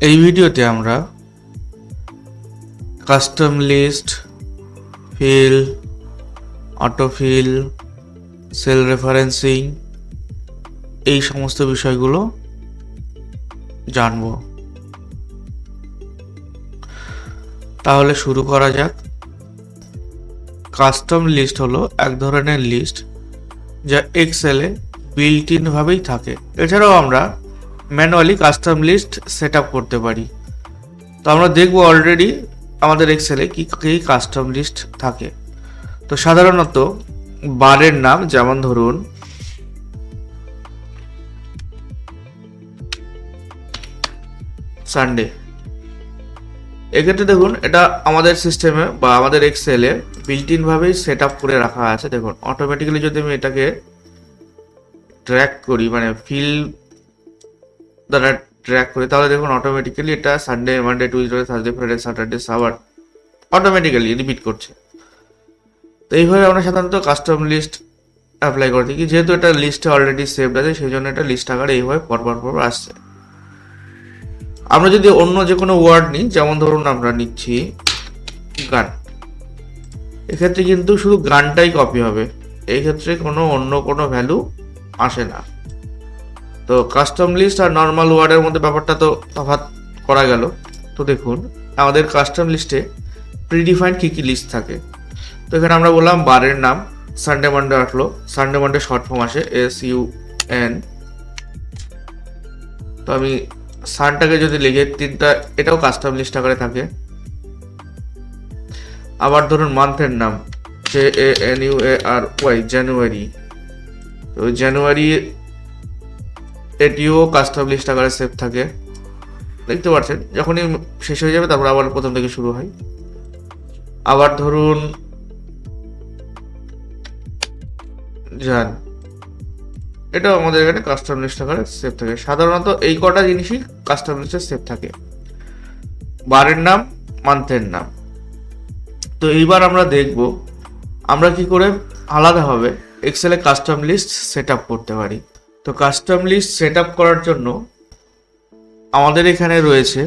এই ভিডিওতে আমরা custom list, fill, autofill, cell referencing এই সমস্ত বিষয়গুলো জানব। তাহলে শুরু করা যাক। কাস্টম লিস্ট হলো এক ধরনের লিস্ট যা এক্সেলে বিল্ট ইন ভাবেই থাকে। এছাড়াও আমরা manually custom list set up করতে পারি। তো আমরা দেখব অলরেডি আমাদের এক্সেলে কি কি কাস্টম লিস্ট থাকে। তো সাধারণত বারের নাম, যেমন ধরুন সানডে। এক্ষেত্রে দেখুন এটা আমাদের সিস্টেমে বা আমাদের এক্সেলে বিল্ট ইন ভাবেই সেট আপ করে রাখা আছে। দেখুন অটোমেটিক্যালি যদি আমি এটাকে ট্র্যাক করি, মানে ফিল দ্বারা ট্র্যাক করি, তাহলে দেখুন অটোমেটিক্যালি এটা Sunday, Monday, Tuesday, Thursday, Friday, Saturday, সাবার অটোমেটিক্যালি রিপিট করছে। তো এইভাবে আমরা সাধারণত কাস্টম লিস্ট অ্যাপ্লাই করে থাকি। যেহেতু এটা লিস্টে অলরেডি সেভড আছে, সেই জন্য এটা লিস্ট আকারে এইভাবে পরপর আসছে। আমরা যদি অন্য যে কোনো ওয়ার্ড নিই, যেমন ধরুন আমরা নিচ্ছি গান, এক্ষেত্রে কিন্তু শুধু গানটাই কপি হবে, এই ক্ষেত্রে অন্য কোনো ভ্যালু আসে না। তো কাস্টম লিস্ট আর নর্মাল ওয়ার্ডের মধ্যে ব্যাপারটা তো তফাৎ করা গেল। তো দেখুন আমাদের কাস্টম লিস্টে প্রিডিফাইন্ড কী কী লিস্ট থাকে। তো এখানে আমরা বললাম বারের নাম, সানডে মানডে আসলো, সানডে মানডে শর্ট ফর্ম আসে SUN। তো আমি সানটাকে যদি লিখে তিনটা, এটাও কাস্টম লিস্ট আকারে থাকে। আবার ধরুন মান্থের নাম JANUARY, জানুয়ারি। তো জানুয়ারি এটিও কাস্টম লিস্ট আকারে সেভ থাকে। দেখতে পাচ্ছেন যখনই শেষ হয়ে যাবে তারপর আবার প্রথম থেকে শুরু হয়। আবার ধরুন জান, এটাও আমাদের এখানে কাস্টম লিস্ট আকারে সেভ থাকে। সাধারণত এই কটা জিনিসই কাস্টম লিস্টে সেভ থাকে, বারের নাম, মান্থের নাম। তো এইবার আমরা দেখব আমরা কি করে আলাদাভাবে এক্সেলে কাস্টম লিস্ট সেট আপ করতে পারি। তো কাস্টম লিস্ট সেট আপ করার জন্য আমাদের এখানে রয়েছে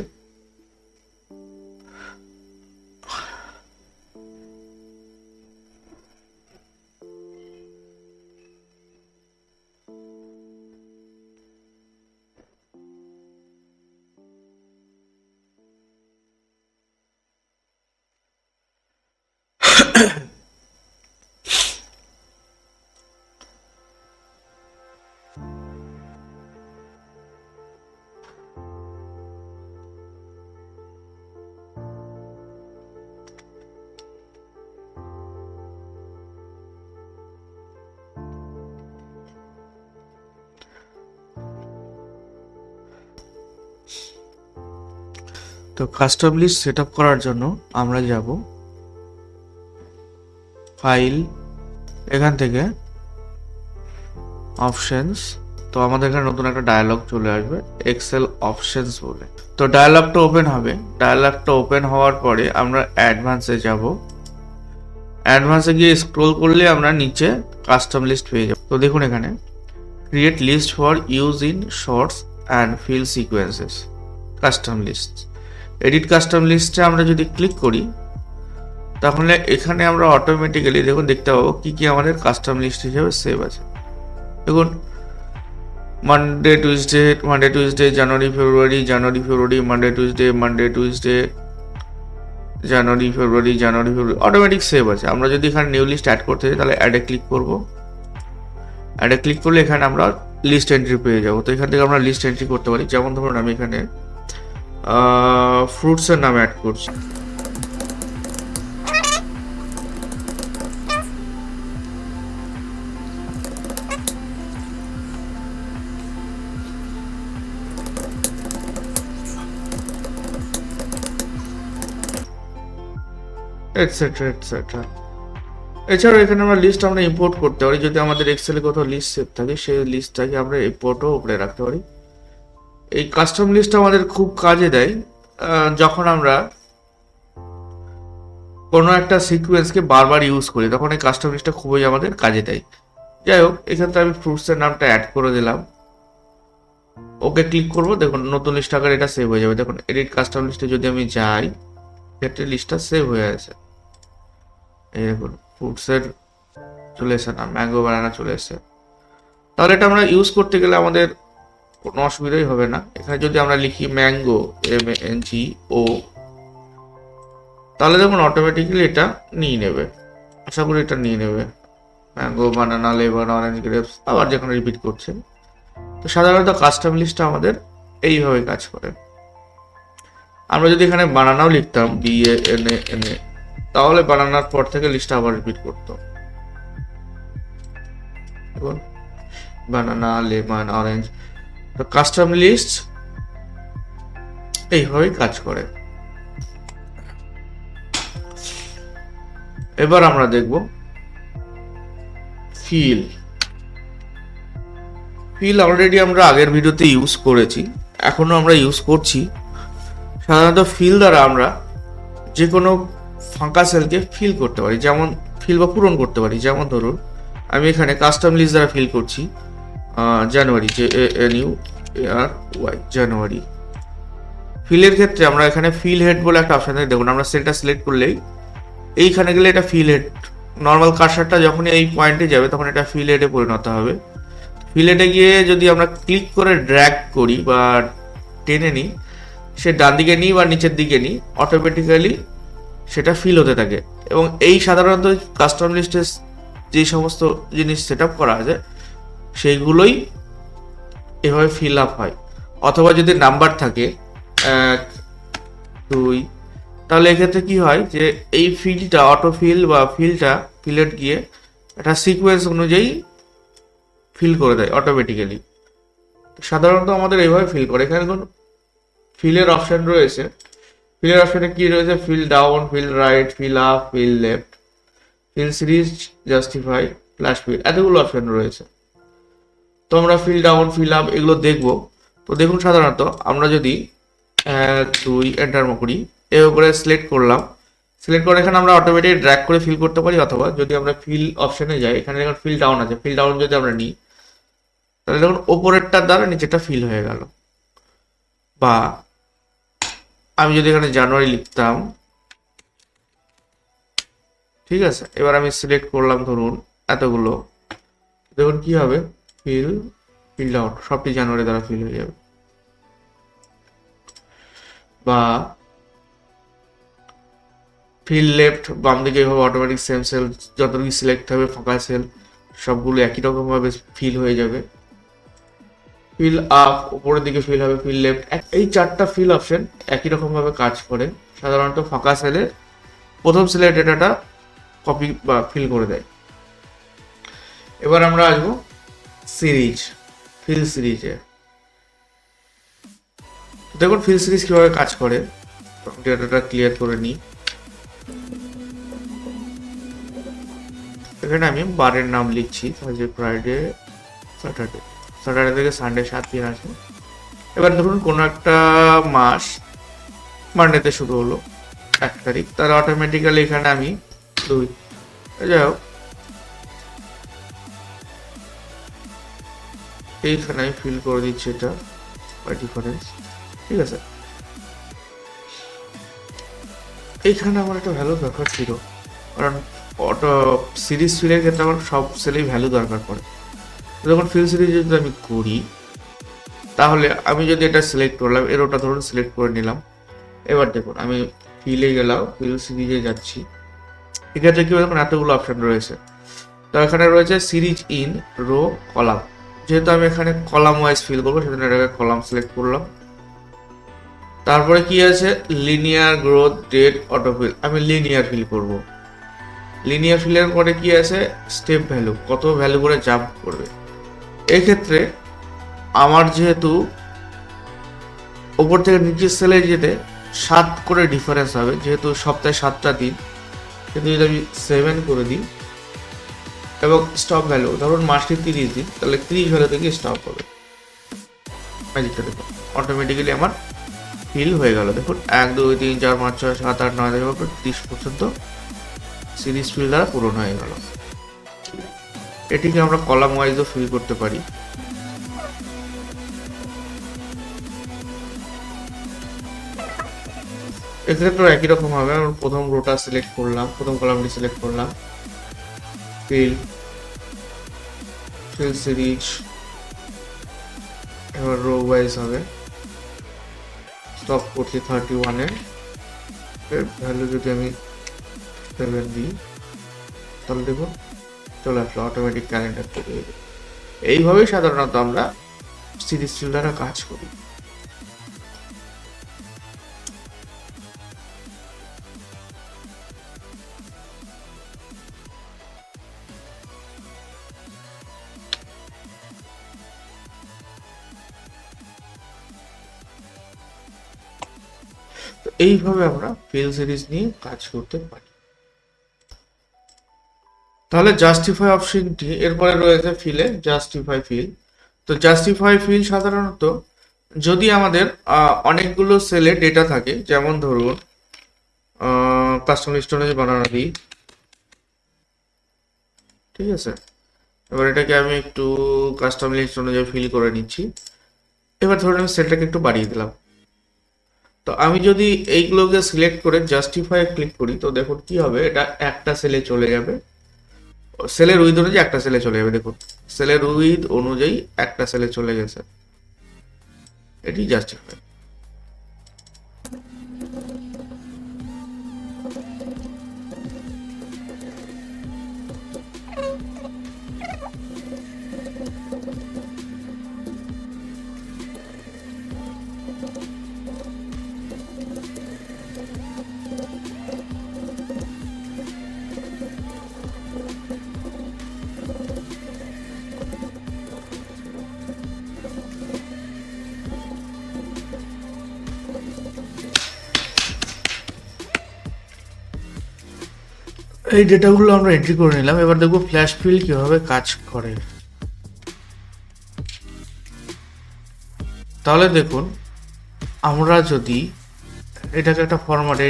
তো কাস্টম লিস্ট সেট আপ করার জন্য আমরা যাব ফাইল, এখান থেকে অপশনস। তো আমাদের এখানে নতুন একটা ডায়ালগ চলে আসবে এক্সেল অপশনস বলে। তো ডায়ালগটা ওপেন হবে। ডায়ালগটা ওপেন হওয়ার পরে আমরা অ্যাডভান্সে যাব। অ্যাডভান্সে গিয়ে স্ক্রোল করলে আমরা নিচে কাস্টম লিস্ট পেয়ে যাব। তো দেখুন এখানে create list for use in sorts and fill sequences, custom list. Edit custom লিস্টে আমরা যদি ক্লিক করি তাহলে এখানে আমরা অটোমেটিক্যালি দেখুন দেখতে পাবো কি কি আমাদের কাস্টম লিস্ট হিসেবে সেভ আছে। দেখুন মানডে টুইসডে, জানুয়ারি ফেব্রুয়ারি, মানডে টুইসডে, জানুয়ারি অটোমেটিক সেভ আছে। আমরা যদি এখানে নিউ লিস্ট অ্যাড করতে চাই তাহলে অ্যাডে ক্লিক করব। অ্যাডে ক্লিক করলে এখানে আমরা লিস্ট এন্ট্রি পেয়ে যাবো। তো এখান থেকে আমরা লিস্ট এন্ট্রি করতে পারি। যেমন ধরুন আমি এখানে ফ্রুটসের নাম অ্যাড করছি। Etcetera etcetera. এছাড়াও এখানে আমরা লিস্ট ইম্পোর্ট করতে পারি। যদি আমাদের এক্সেলে কোথাও লিস্ট সেভ থাকে সেই লিস্টটাকে আমরা ইম্পোর্টও উপরে রাখতে পারি। এই কাস্টম লিস্ট আমাদের খুব কাজে দেয় যখন আমরা কোনো একটা সিকোয়েন্সকে বারবার ইউজ করি, তখন এই কাস্টম লিস্টটা খুবই আমাদের কাজে দেয়। যাই হোক, এক্ষেত্রে আমি ফ্রুটসের নামটা অ্যাড করে দিলাম। ওকে ক্লিক করব, দেখুন নতুন লিস্ট আকারে এটা সেভ হয়ে যাবে। দেখুন এডিট কাস্টম লিস্টে যদি আমি যাই, ক্ষেত্রে লিস্টটা সেভ হয়ে আছে। এই দেখুন ফ্রুটসের চলে এসে না, ম্যাঙ্গো বানানা চলে এসে। তাহলে এটা আমরা ইউজ করতে গেলে আমাদের কোনো অসুবিধাই হবে না। এখানে যদি আমরা লিখি ম্যাঙ্গো MANGO, তাহলে দেখুন অটোমেটিক্যালি এটা নিয়ে নেবে, আশা করি এটা নিয়ে নেবে। ম্যাঙ্গো বানানা লেমন অরেঞ্জ গ্রেপস আবার যখন রিপিট করছে। তো সাধারণত কাস্টম লিস্টটা আমাদের এইভাবে কাজ করে। আমরা যদি এখানে বানানাও লিখতাম BANANA, তাহলে বানানার পর থেকে লিস্টটা আবার রিপিট করতো। দেখুন বানানা লেমন অরেঞ্জ। তো কাস্টম লিস্ট এইভাবেই কাজ করে। এবার আমরা দেখব ফিল। অলরেডি আমরা আগের ভিডিওতে ইউজ করেছি, এখনো আমরা ইউজ করছি। সাধারণত ফিল দ্বারা আমরা যে কোনো ফাঁকা সেলকে ফিল করতে পারি, যেমন ফিল বা পূরণ করতে পারি। যেমন ধরুন আমি এখানে কাস্টম লিস্ট দ্বারা ফিল করছি জানুয়ারি, JANUARY জানুয়ারি। ফিলের ক্ষেত্রে আমরা এখানে ফিল হেড বলে একটা অপশন থাকে, দেখুন আমরা সেলটা সিলেক্ট করলেই এইখানে গেলে এটা ফিল হেড, নর্মাল কার্সারটা যখন এই পয়েন্টে যাবে তখন এটা ফিল হেডে পরিণত হবে। ফিল হেডে গিয়ে যদি আমরা ক্লিক করে ড্র্যাগ করি বা টেনে নিই, সে ডান দিকে নিই বা নিচের দিকে নিই, অটোমেটিক্যালি সেটা ফিল হতে থাকে। এবং এই সাধারণত কাস্টম লিস্টে যে সমস্ত জিনিস সেট আপ করা আছে সেইগুলোই এভাবে ফিল আপ হয়। অথবা যদি নাম্বার থাকে 1 2, তাহলে এক্ষেত্রে কি হয় যে এই ফিলটা অটো ফিল বা ফিলেট গিয়ে একটা সিকোয়েন্স অনুযায়ী ফিল করে দেয় অটোমেটিক্যালি। সাধারণত আমাদের এইভাবে ফিল করে। এখানে দেখুন ফিলের অপশন রয়েছে। ফিলের অপশনে কি রয়েছে? Fill down, fill right, fill up, fill left, fill series, justify, flash fill, এতগুলো অপশন রয়েছে। তো আমরা ফিল ডাউন, ফিল আপ এগুলো দেখবো। তো দেখুন সাধারণত আমরা যদি 1 2 এন্টার করি, এভাবে করে সিলেক্ট করলাম। সিলেক্ট করে এখানে আমরা অটোমেটিক ড্র্যাগ করে ফিল করতে পারি, অথবা যদি আমরা ফিল অপশনে যাই, এখানে দেখুন ফিল ডাউন আছে, ফিল ডাউন যদি আমরা নিই তাহলে দেখুন ওপরেরটার দ্বারা নিচেটা ফিল হয়ে গেল। বা আমি যদি এখানে জানুয়ারি লিখতাম, ঠিক আছে, এবার আমি সিলেক্ট করলাম ধরুন এতগুলো, দেখুন কি হবে, ফিল ডাউন সবটি জানুয়ারি দ্বারা ফিল হয়ে যাবে। বা ফিল লেফট, বাম দিকে এভাবে অটোমেটিক সেম সেল যতটুকু সিলেক্ট হবে ফাঁকা সেল সবগুলো একই রকম ভাবে ফিল হয়ে যাবে। ফিল আপ উপরের দিকে ফিল হবে, ফিল লেফট, এই 4টা ফিল অপশন একই রকম ভাবে কাজ করে। সাধারণত ফাঁকা সেলে প্রথম সেলের ডেটাটা কপি বা ফিল করে দেয়। এবার আমরা আসবো সিরিজ, ফিল সিরিজে। দেখুন ফিল সিরিজ কিভাবে কাজ করে, ডেটাটা ক্লিয়ার করে নিই। এখানে আমি বারের নাম লিখছি, থার্সডে, ফ্রাইডে, স্যাটারডে থেকে সানডে 7 দিন আছে। এবার ধরুন কোনো একটা মাস মানডেতে শুরু হলো 1 তারিখ, তাহলে অটোমেটিক্যালি এখানে আমি 2, যাই হোক এইখানে আমি ফিল করে দিচ্ছি এটা বাই ডিফারেন্স, ঠিক আছে। এইখানে আমার একটা ভ্যালু দরকার ছিল, কারণ অটো সিরিজ ফিলের ক্ষেত্রে আমার সব সেলেই ভ্যালু দরকার পড়ে। যখন ফিল সিরিজ যদি আমি করি, তাহলে আমি যদি এটা সিলেক্ট করলাম, এরোটা ধরুন সিলেক্ট করে নিলাম। এবার দেখুন আমি ফিলে গেলাম, ফিল সিরিজে যাচ্ছি। এক্ষেত্রে কি দেখুন এতগুলো অপশন রয়েছে। তো এখানে রয়েছে সিরিজ ইন, রো, কলাম। যেহেতু আমি এখানে কলাম ওয়াইজ ফিল করবো, সেজন্য এটাকে কলাম সিলেক্ট করলাম। তারপরে কি আছে, লিনিয়ার গ্রোথ, ডেট, অটোফিল, আমি লিনিয়ার ফিল করব। লিনিয়ার ফিলের পরে কি আছে, স্টেপ ভ্যালু, কত ভ্যালু করে জাম্প করবে। এক্ষেত্রে আমার যেহেতু ওপর থেকে নিচের সেলে যেতে 7 করে ডিফারেন্স হবে, যেহেতু সপ্তাহে 7টা দিন, কিন্তু যদি আমি 7 করে দিই এবং স্টপ ভ্যালু ধরুন মাসটি 30 দিন, তাহলে 30 ভ্যালু থেকে স্টপ হবে। ম্যাজিকটা দেখুন অটোমেটিক্যালি আমার ফিল হয়ে গেল। দেখুন 1 2 3 4 5 6 7 8 9 থেকে 30 পর্যন্ত সিরিজ ফিল দ্বারা পূরণ হয়ে গেল। এটিকে আমরা কলাম ওয়াইজও ফিল করতে পারি। এক্ষেত্রে একই রকম হবে। আমি প্রথম রোটা সিলেক্ট করলাম, প্রথম কলামটি সিলেক্ট করলাম, ফিল সিরিজ, এবার রো ওয়াইজ হবে। স্টপ করছি 31-এ, ভ্যালু যদি আমি 7 দিই তাহলে দেখুন চলে আসলো অটোমেটিক ক্যালেন্ডার করে। এইভাবেই সাধারণত আমরা সিরিজ ফিল্টারে কাজ করি। তো এইভাবে আমরা ফিল সিরিজ নিয়ে কাজ করতে পারি। তাহলে জাস্টিফাই অপশনটি, এরপরে রয়েছে ফিলে জাস্টিফাই ফিল। তো জাস্টিফাই ফিল সাধারণত যদি আমাদের অনেকগুলো সেলে ডেটা থাকে, যেমন ধরুন কাস্টম স্টোরেজ বানানো দিই, ঠিক আছে। এবার এটাকে আমি একটু কাস্টম লিস্ট অনুযায়ী ফিল করে নিচ্ছি। এবার ধরুন আমি সেলটাকে একটু বাড়িয়ে দিলাম। তো আমি যদি এইগুলোকে সিলেক্ট করে জাস্টিফাই ক্লিক করি তো দেখুন কি হবে, এটা একটা সেলে চলে যাবে, সেলের উইথ অনুযায়ী একটা সেলে চলে যাবে। দেখুন সেলের উইথ অনুযায়ী একটা সেলে চলে গেছে, এটি জাস্টিফাই। এই ডেটাগুলো আমরা এন্ট্রি করে নিলাম। এবার দেখবো ফ্ল্যাশ ফিল কিভাবে কাজ করে। তাহলে দেখুন আমরা যদি এটাকে একটা ফরম্যাটে,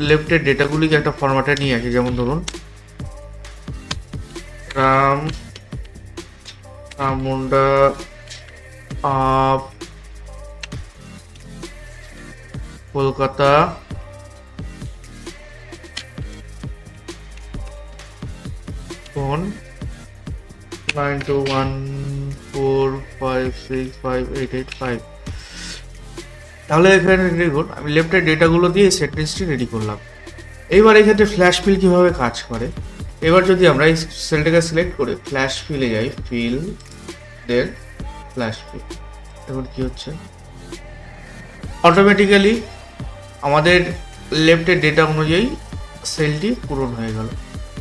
লেফটের ডেটাগুলিকে একটা ফরম্যাটে নিয়ে আসি, যেমন ধরুন রাম মুন্ডা আপ কলকাতা ফোন 9214565885। তাহলে এখানে দেখুন আমি লেফটের ডেটাগুলো দিয়ে সেট লিস্টটি রেডি করলাম। এইবার এক্ষেত্রে ফ্ল্যাশ ফিল কিভাবে কাজ করে। এবার যদি আমরা এই সেলটাকে সিলেক্ট করে ফ্ল্যাশ ফিলে যাই, ফিল দেন ফ্ল্যাশ ফিল, দেখুন কি হচ্ছে, অটোমেটিক্যালি আমাদের লেফটের ডেটা অনুযায়ী সেলটি পূরণ হয়ে গেল।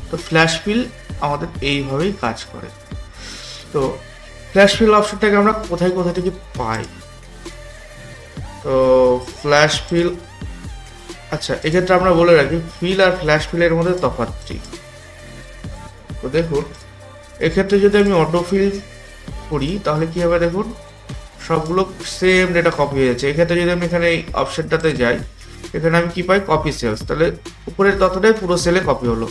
তো ফ্ল্যাশ ফিল আমাদের এইভাবেই কাজ করে। তো ফ্ল্যাশ ফিল অপশনটাকে আমরা কোথায় কোথায় থেকে পাই। তো ফ্ল্যাশ ফিল, আচ্ছা এক্ষেত্রে আমরা বলে রাখি ফিল আর ফ্ল্যাশ ফিলের মধ্যে তফাৎটি। তো দেখুন এক্ষেত্রে যদি আমি অটো ফিল করি তাহলে কি হবে, দেখুন সবগুলো সেম ডেটা কপি হয়ে যাচ্ছে। এক্ষেত্রে যদি আমি এখানে এই অপশনটাতে যাই, এখানে আমি কি পাই, কপি সেলস, তাহলে উপরের ততটাই পুরো সেলে কপি হলো।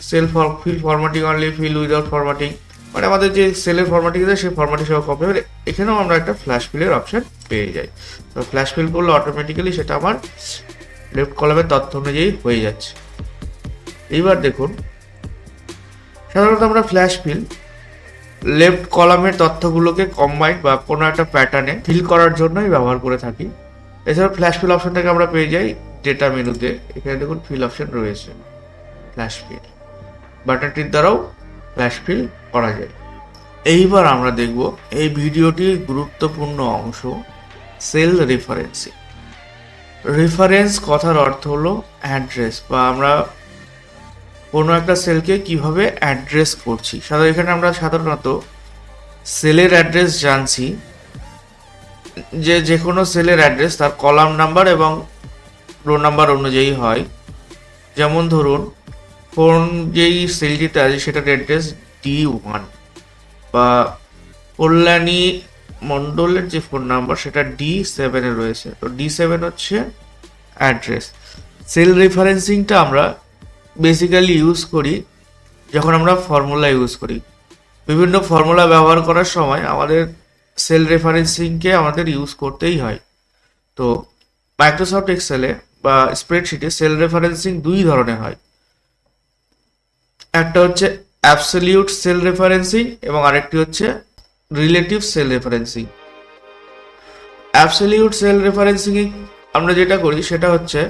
Cell fill formatting only, fill without formatting, মানে আমাদের যে সেলের ফরম্যাটিং আছে সেই ফরম্যাটিং সহ কপি হবে। এখানেও আমরা একটা ফ্ল্যাশ ফিলের অপশন পেয়ে যাই। তো ফ্ল্যাশ ফিল করলে অটোমেটিক্যালি সেটা আমার লেফট কলামের তথ্য অনুযায়ী হয়ে যাচ্ছে। এইবার দেখুন সাধারণত আমরা ফ্ল্যাশ ফিল লেফট কলামের তথ্যগুলোকে কম্বাইন বা কোনো একটা প্যাটার্নে ফিল করার জন্যই ব্যবহার করে থাকি। এছাড়া ফ্ল্যাশ ফিল অপশনটাকে আমরা পেয়ে যাই ডেটা মেনুতে। এখানে দেখুন ফিল অপশন রয়েছে, ফ্ল্যাশ ফিল বাটনটির দ্বারাও ফ্ল্যাশ ফিল করা যায়। এইবার আমরা দেখব এই ভিডিওটির গুরুত্বপূর্ণ অংশ, সেল রেফারেন্সিং। রেফারেন্স কথার অর্থ হলো অ্যাড্রেস, বা আমরা কোনো একটা সেলকে কিভাবে অ্যাড্রেস করছি। এখানে আমরা সাধারণত সেলের অ্যাড্রেস জানছি, যে কোনো সেলের অ্যাড্রেস তার কলাম নাম্বার এবং রো নাম্বার অনুযায়ী হয়। যেমন ধরুন ফোন যেই সেলটিতে আছে সেটার অ্যাড্রেস D1, বা কল্যাণী মণ্ডলের যে ফোন নাম্বার সেটা D7 রয়েছে। তো D7 হচ্ছে অ্যাড্রেস। সেল রেফারেন্সিংটা আমরা বেসিক্যালি ইউজ করি যখন আমরা ফর্মুলা ইউজ করি। বিভিন্ন ফর্মুলা ব্যবহার করার সময় আমাদের সেল রেফারেন্সিংকে আমাদের ইউজ করতেই হয়। তো মাইক্রোসফট এক্সেলে বা স্প্রেডশিটে সেল রেফারেন্সিং দুই ধরনের হয়। একটা হচ্ছে অ্যাবসলিউট সেল রেফারেন্সিং এবং আরেকটি হচ্ছে relative cell referencing. Absolute cell referencing আমরা যেটা করি সেটা হচ্ছে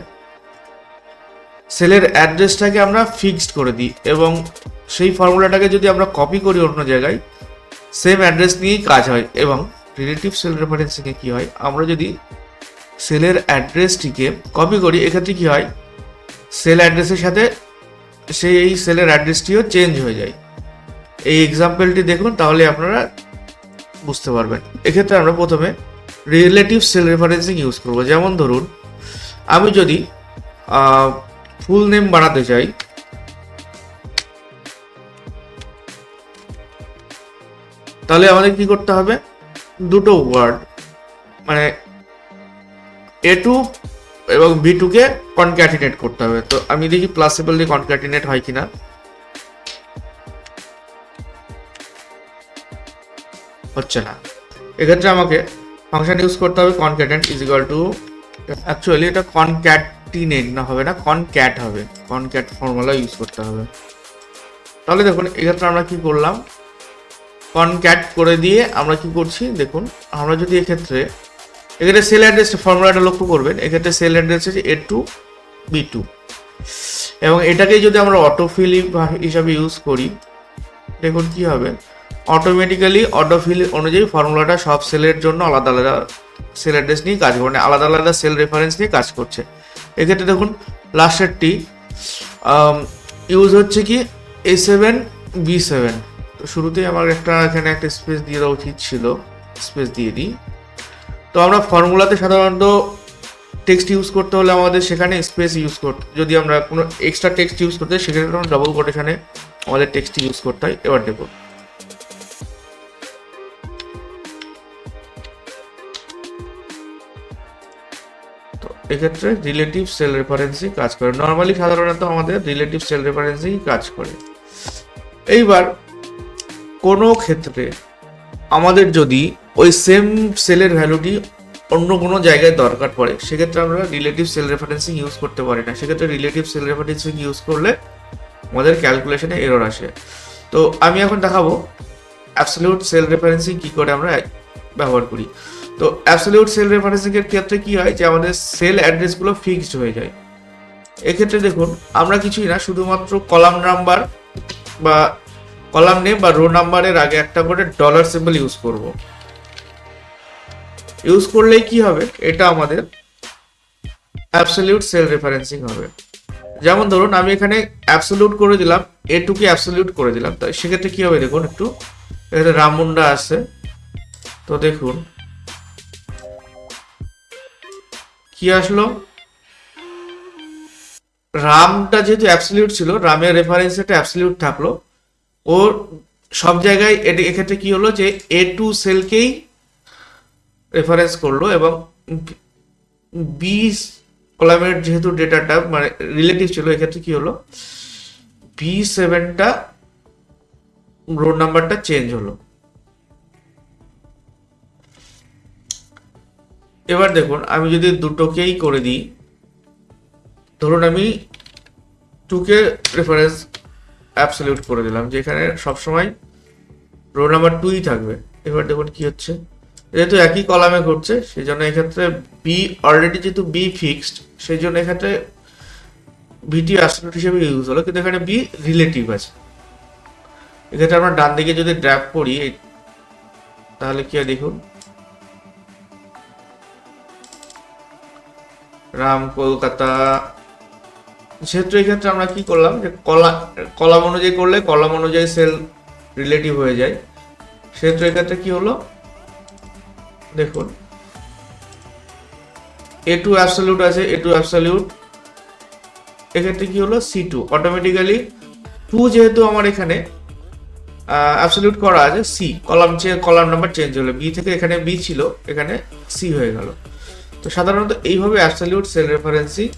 সেলের অ্যাড্রেসটাকে আমরা ফিক্সড করে দিই এবং সেই ফর্মুলাটাকে যদি আমরা কপি করি অন্য জায়গায়, সেম অ্যাড্রেস নিয়েই কাজ হয়। এবং রিলেটিভ সেল রেফারেন্সিংয়ে কী হয়, আমরা যদি সেলের অ্যাড্রেসটিকে কপি করি, এক্ষেত্রে কী হয়, সেল অ্যাড্রেসের সাথে সেই সেলের অ্যাড্রেসটিও চেঞ্জ হয়ে যায়। এই এক্সাম্পলটি দেখুন, তাহলে আপনারা বুঝতে পারবেন। এক্ষেত্রে আমরা প্রথমে রিলেটিভ সেল রেফারেন্সিং ইউজ করব। যেমন ধরুন আমি যদি ফুল নেম বানাতে চাই, তাহলে আমাদের কি করতে হবে, দুটো ওয়ার্ড মানে A2 এবং B2 কে কনক্যাটিনেট করতে হবে। তো আমি দেখি প্লাসিবল দিয়ে কনক্যাটিনেট হয় কিনা। হচ্ছে না। এক্ষেত্রে আমাকে ফাংশন ইউজ করতে হবে কনক্যাটেন্ট ইজ ইকুয়াল টু, অ্যাকচুয়ালি এটা কনক্যাটিনেট না, হবে না, কনক্যাট হবে। কনক্যাট ফর্মুলা ইউজ করতে হবে। তাহলে দেখুন এক্ষেত্রে আমরা কি করলাম, কনক্যাট করে দিয়ে আমরা কি করছি দেখুন, আমরা যদি এক্ষেত্রে সেল অ্যাড্রেস ফর্মুলাটা লক্ষ্য করবেন, এক্ষেত্রে সেল অ্যাড্রেস হচ্ছে A2 B2 এবং এটাকেই যদি আমরা অটোফিল হিসাবে ইউজ করি, দেখুন কি হবে, অটোমেটিক্যালি অটোফিল অনুযায়ী ফর্মুলাটা সব সেলের জন্য আলাদা আলাদা সেল অ্যাড্রেস নিয়ে কাজ করে, আলাদা আলাদা সেল রেফারেন্স নিয়ে কাজ করছে। এক্ষেত্রে দেখুন লাস্টেরটি ইউজ হচ্ছে কি A7 B7। তো শুরুতেই আমার এখানে একটা স্পেস দিয়ে দেওয়া উচিত ছিল, স্পেস দিয়ে দিই। তো আমরা ফর্মুলাতে সাধারণত টেক্সট ইউজ করতে হলে আমাদের সেখানে স্পেস ইউজ করতে, যদি আমরা কোনো এক্সট্রা টেক্সট ইউজ করতে হয় সেখানে আমরা ডবল কোটেশনে আমাদের টেক্সট ইউজ করতে হয়। এবার দেখুন তো এক্ষেত্রে রিলেটিভ সেল রেফারেন্সিং কাজ করে। নর্মালি সাধারণত আমাদের রিলেটিভ সেল রেফারেন্সিং কাজ করে। এইবার কোনো ক্ষেত্রে আমাদের যদি ওই সেম সেলের ভ্যালুটি অন্য কোনো জায়গায় দরকার পড়ে, সেক্ষেত্রে আমরা রিলেটিভ সেল রেফারেন্সিং ইউজ করতে পারি না। সেক্ষেত্রে রিলেটিভ সেল রেফারেন্সিং ইউজ করলে আমাদের ক্যালকুলেশনে এরর আসে। তো আমি এখন দেখাবো অ্যাবসলিউট সেল রেফারেন্সিং কী করে আমরা ব্যবহার করি। তো অ্যাবসলিউট সেল রেফারেন্সিংয়ের ক্ষেত্রে কি হয় যে আমাদের সেল অ্যাড্রেসগুলো ফিক্সড হয়ে যায়। এক্ষেত্রে দেখুন আমরা কিছুই না, শুধুমাত্র কলাম নাম্বার বা কলাম নেম বা রো নাম্বারের আগে একটা করে ডলার সিম্বল ইউজ করব। ইউজ করলেই কি হবে, এটা আমাদের অ্যাবসলিউট সেল রেফারেন্সিং হবে। যেমন ধরুন আমি এখানে অ্যাবসলিউট করে দিলাম, A2 কে অ্যাবসলিউট করে দিলাম, তাই সেক্ষেত্রে কি হবে দেখুন, একটু এখানে রামুন্ডা আছে। তো দেখুন কি আসলো, রামটা যেহেতু অ্যাবসলিউট ছিল, রামের রেফারেন্স একটা অ্যাবসলিউট থাকলো, ওর সব জায়গায় এক্ষেত্রে কি হলো যে A2 সেলকেই রেফারেন্স করলো এবং বি কলামের যেহেতু ডেটাটা মানে রিলেটিভ ছিল, এক্ষেত্রে কি হলো B7টা রোড নাম্বারটা চেঞ্জ হলো। এবার দেখুন আমি যদি দুটোকেই করে দিই, ধরুন আমি 2কে রেফারেন্স অ্যাবসলিউট করে দিলাম, যেখানে সবসময় রো নাম্বার 2ই থাকবে। এবার দেখুন কি হচ্ছে, যেহেতু একই কলামে ঘটছে সেই জন্য এক্ষেত্রে বি অলরেডি যেহেতু বি ফিক্সড, সেই জন্য এক্ষেত্রে বিটি অ্যাবসলিউট হিসেবে ইউজ হলো, কিন্তু এখানে বি রিলেটিভ আছে। এক্ষেত্রে আমরা ডান দিকে যদি ড্র্যাগ করি তাহলে কি হয় দেখুন, রাম কলকাতা, যেহেতু এক্ষেত্রে আমরা কি করলাম যে কলাম অনুযায়ী করলে কলাম অনুযায়ী সেল রিলেটিভ হয়ে যায়, সেহেতু এক্ষেত্রে কি হলো দেখুন A2 অ্যাবসলিউট আছে, A2 অ্যাবসলিউট, এক্ষেত্রে কি হলো C2 অটোমেটিক্যালি 2 যেহেতু আমার এখানে অ্যাবসলিউট করা আছে, C কলাম নাম্বার চেঞ্জ হলো, বি থেকে এখানে বি ছিল এখানে C হয়ে গেল। তো সাধারণত এইভাবে অ্যাবসলিউট সেল রেফারেন্সিং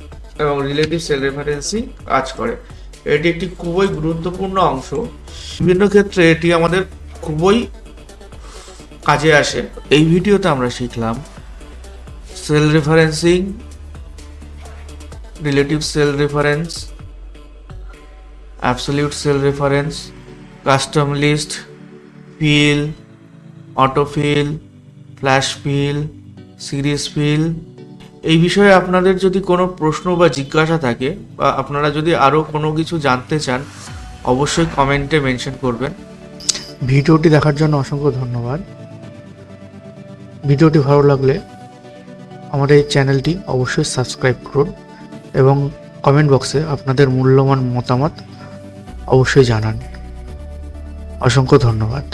এবং রিলেটিভ সেল রেফারেন্সিং কাজ করে। এটি একটি খুবই গুরুত্বপূর্ণ অংশ, বিভিন্ন ক্ষেত্রে এটি আমাদের খুবই কাজে আসে। এই ভিডিওতে আমরা শিখলাম cell referencing relative cell reference, absolute cell reference, custom list, fill, autofill, flash fill, series fill. এই বিষয়ে আপনাদের যদি কোনো প্রশ্ন বা জিজ্ঞাসা থাকে বা আপনারা যদি আরও কোনো কিছু জানতে চান অবশ্যই কমেন্টে মেনশন করবেন। ভিডিওটি দেখার জন্য অসংখ্য ধন্যবাদ। ভিডিওটি ভালো লাগলে আমাদের এই চ্যানেলটি অবশ্যই সাবস্ক্রাইব করুন এবং কমেন্ট বক্সে আপনাদের মূল্যবান মতামত অবশ্যই জানান। অসংখ্য ধন্যবাদ।